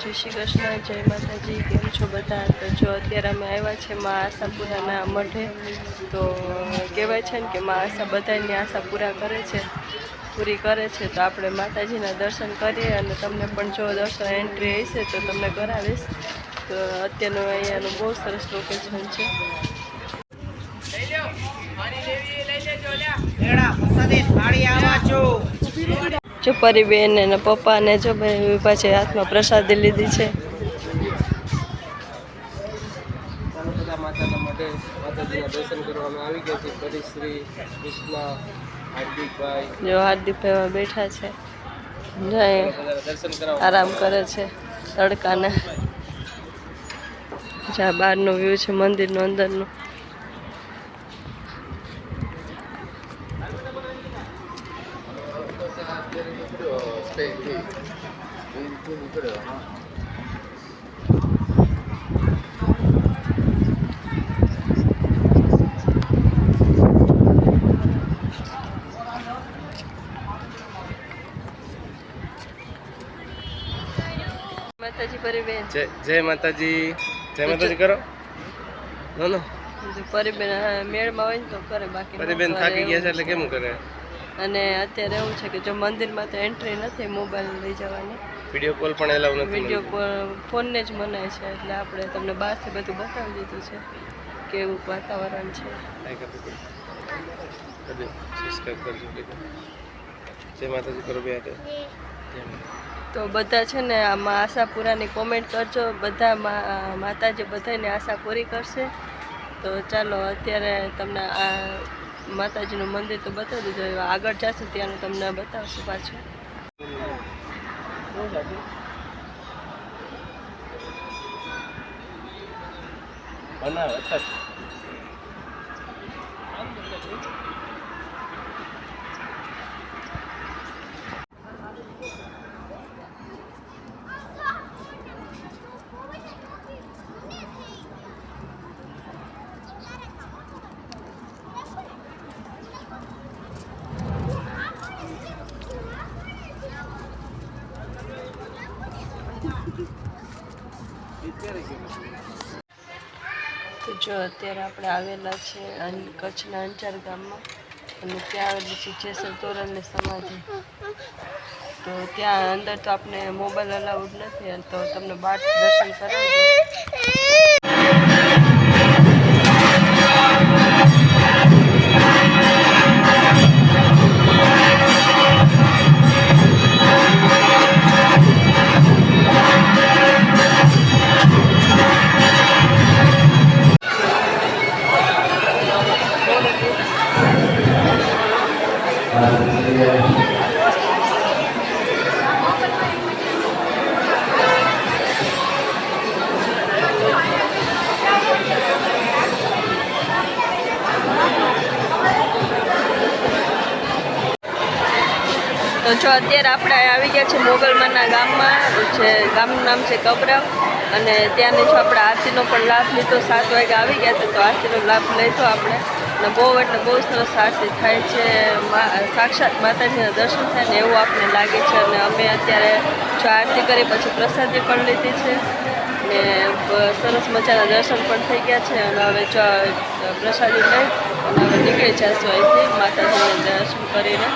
જય શ્રી કૃષ્ણ, જય માતાજી। કેમ છો બધા? તો જો અત્યારે અમે આવ્યા છે મા આશાપુરાના મઢે। તો કહેવાય છે ને કે મા આશા બધાની આશા પૂરી કરે છે। તો આપણે માતાજીના દર્શન કરીએ અને તમને પણ જો દર્શન એન્ટ્રી હશે તો તમને કરાવીશ। તો અત્યારનું અહીંયાનું બહુ સરસ લોકેશન છે। જો પરીબેન અને પપ્પા ને જો ભાઈ પાછી હાથમાં પ્રસાદી લીધી છે। માતાના મઢે માતાજીના દર્શન કરવામાં આવી ગયા છે। પરિશ્રી કૃષ્ણ હાર્દિકભાઈ જો હાર્દિકભાઈ બેઠા છે, દર્શન કરવા આરામ કરે છે તડકાને। જ્યાં બહારનો વ્યૂ છે મંદિરનો અંદરનો। માતાજી પરીબેન જય માતાજી। જય માતાજી કરો નો પરીબેન મેળમાં હોય ને તો કરે, બાકી પરીબેન થાકી ગયા છે એટલે કેમ કરે। અને અત્યારે એવું છે કે જો મંદિરમાં તો એન્ટ્રી નથી મોબાઈલ લઈ જવાની, વિડીયો કોલ પણ એલાઉ નથી, વિડીયો કોલ ફોનને જ મનાય છે। એટલે આપણે તમને બહારથી બધું બતાવી દીધું છે કેવું વાતાવરણ છે। સબસ્ક્રાઇબ કરજો। જય માતાજી કરો બે હાથે। તો બધા છે ને આમાં આશાપુરાની કોમેન્ટ કરજો। બધા માતાજી બધાની આશા પૂરી કરશે। તો ચાલો અત્યારે તમને આ માતાજીનું મંદિર તો બતાવી દીધું, આગળ જશું ત્યારે તમને બતાવશું પાછું। તો જો અત્યારે આપણે આવેલા છે કચ્છના અંજાર ગામમાં, અને ત્યાં આવેલી છે જેસલ તોરણની સમાધિ। તો ત્યાં અંદર તો આપણે મોબાઈલ અલાઉડ નથી, તો તમને બહાર દર્શન કરાવી દો। તો જો અત્યારે આપણે આવી ગયા છે મોગલમાના ગામમાં, જે ગામનું નામ છે કબરાવ, અને ત્યાંની જો આપણે આરતીનો પણ લાભ લીધો। 7 વાગે આવી ગયા તો આરતીનો લાભ લીધો આપણે, અને બહુ એટલે બહુ સરસ આરતી થાય છે। સાક્ષાત માતાજીના દર્શન થાય ને એવું આપણને લાગે છે। અને અમે અત્યારે જો આરતી કરી પછી પ્રસાદી પણ લીધી છે ને સરસ મજાના દર્શન પણ થઈ ગયા છે। અને હવે જો પ્રસાદી લઈ અને હવે નીકળી જશું અહીંથી માતાજીના દર્શન કરીને।